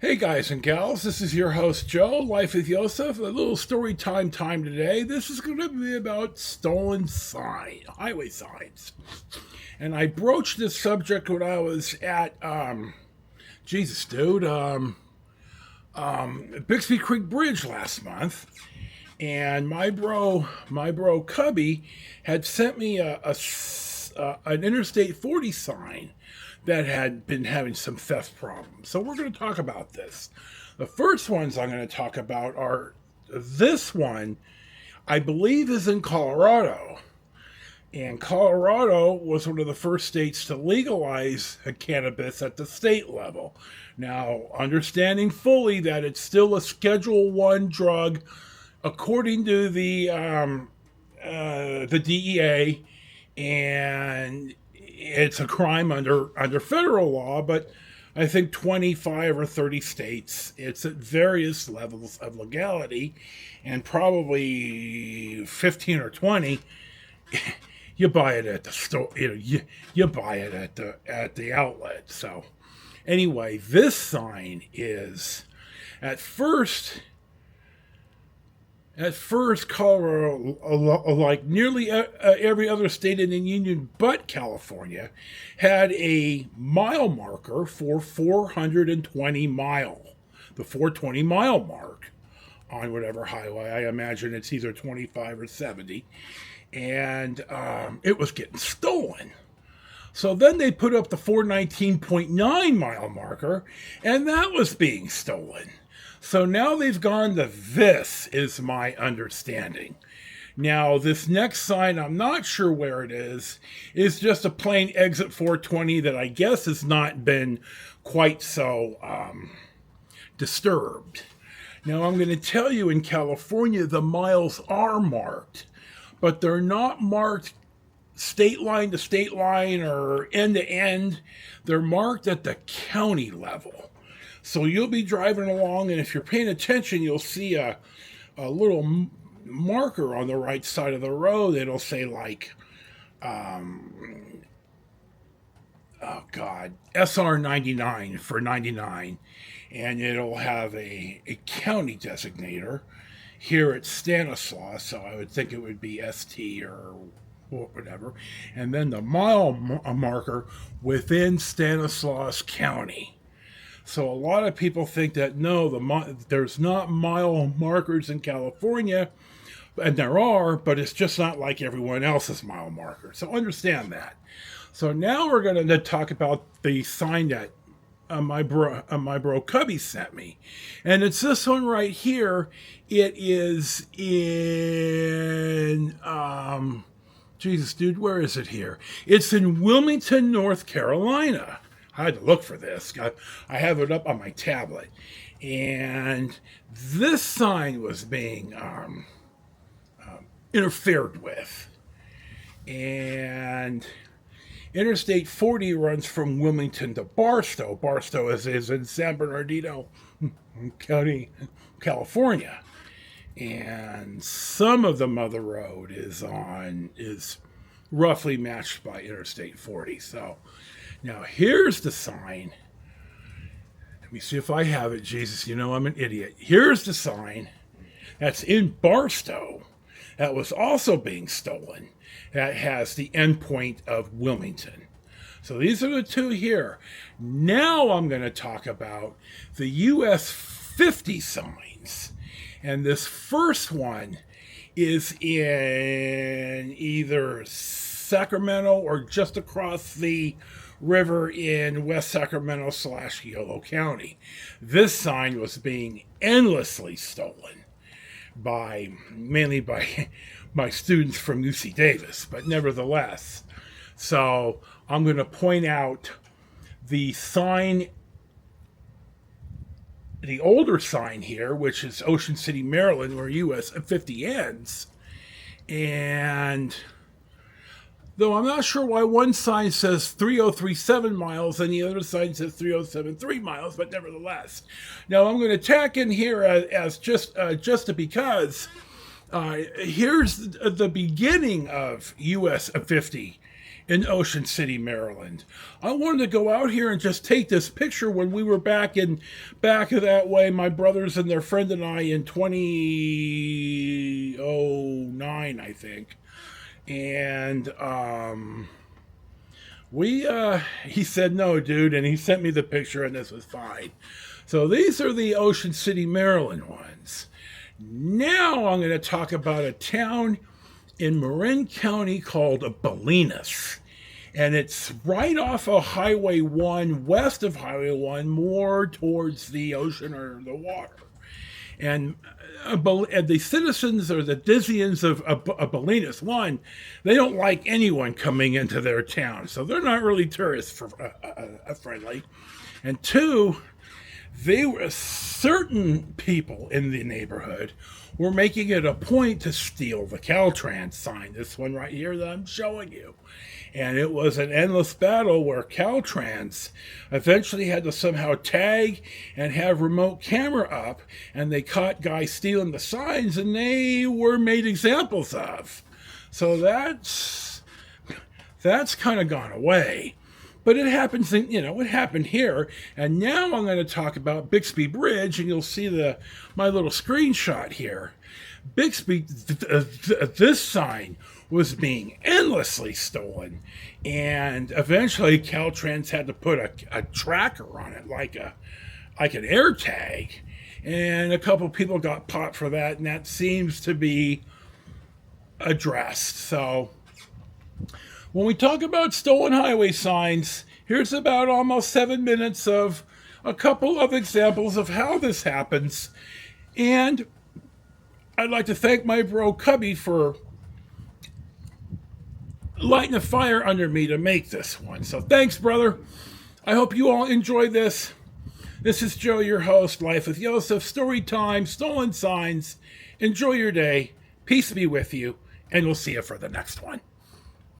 Hey guys and gals, this is your host Joe, Life with Josef, a little story time today. This is going to be about stolen highway signs. And I broached this subject when I was at, Jesus dude, Bixby Creek Bridge last month. And my bro Cubby had sent me an Interstate 40 sign that had been having some theft problems. So we're going to talk about this. The first ones I'm going to talk about are this one, I believe, is in Colorado. And Colorado was one of the first states to legalize cannabis at the state level. Now, understanding fully that it's still a Schedule One drug, according to the DEA, and it's a crime under federal law, but I think 25 or 30 states, it's at various levels of legality, and probably 15 or 20, you buy it at the store. You buy it at the outlet. So, anyway, this sign is at first. At first, Colorado, like nearly every other state in the union but California, had a mile marker for 420 mile, the 420 mile mark on whatever highway. I imagine it's either 25 or 70. And it was getting stolen. So then they put up the 419.9 mile marker, and that was being stolen. So now they've gone to this, is my understanding. Now, this next sign, I'm not sure where it is just a plain exit 420 that I guess has not been quite so disturbed. Now, I'm going to tell you, in California, the miles are marked, but they're not marked state line to state line or end to end. They're marked at the county level. So you'll be driving along, and if you're paying attention, you'll see a little marker on the right side of the road. It'll say, like, SR 99 for 99. And it'll have a county designator. Here it's Stanislaus, so I would think it would be ST or whatever. And then the mile marker within Stanislaus County. So a lot of people think that no, there's not mile markers in California, and there are, but it's just not like everyone else's mile marker. So understand that. So now we're going to talk about the sign that my bro Cubby sent me, and it's this one right here. It is in Jesus, dude, where is it here? It's in Wilmington, North Carolina. I had to look for this. I have it up on my tablet. And this sign was being interfered with. And Interstate 40 runs from Wilmington to Barstow. Barstow is in San Bernardino County, California. And some of the mother road is roughly matched by Interstate 40. So now here's the sign. Let me see if I have it. Jesus, you know I'm an idiot. Here's the sign that's in Barstow that was also being stolen. That has the endpoint of Wilmington. So these are the two here. Now I'm going to talk about the US 50 signs. And this first one is in either Sacramento or just across the river in West Sacramento / Yolo County. This sign was being endlessly stolen mainly by my students from UC Davis, but nevertheless. So I'm going to point out the sign, the older sign here, which is Ocean City, Maryland, where US 50 ends. And though I'm not sure why one sign says 3037 miles and the other sign says 3073 miles, but nevertheless. Now I'm going to tack in here as just because here's the beginning of US 50 in Ocean City, Maryland. I wanted to go out here and just take this picture when we were back that way, my brothers and their friend and I, in 2009, I think. And he said, no, dude, and he sent me the picture, and this was fine. So these are the Ocean City, Maryland ones. Now I'm going to talk about a town in Marin County called Bolinas. And it's right off of Highway 1, west of Highway 1, more towards the ocean or the water. And the citizens, or the Dizians of Bolinas, one, they don't like anyone coming into their town. So they're not really tourist friendly. And two, certain people in the neighborhood were making it a point to steal the Caltrans sign, this one right here that I'm showing you. And it was an endless battle where Caltrans eventually had to somehow tag and have remote camera up, and they caught guys stealing the signs, and they were made examples of. So that's kind of gone away. But it happens, it happened here. And now I'm going to talk about Bixby Bridge, and you'll see my little screenshot here. Bixby, this sign was being endlessly stolen. And eventually Caltrans had to put a tracker on it, like an air tag. And a couple people got popped for that, and that seems to be addressed. So when we talk about stolen highway signs, here's about almost 7 minutes of a couple of examples of how this happens. And I'd like to thank my bro Cubby for lighting a fire under me to make this one. So thanks, brother. I hope you all enjoy this. This is Joe, your host, Life with Josef, Storytime, Stolen Signs. Enjoy your day. Peace be with you, and we'll see you for the next one.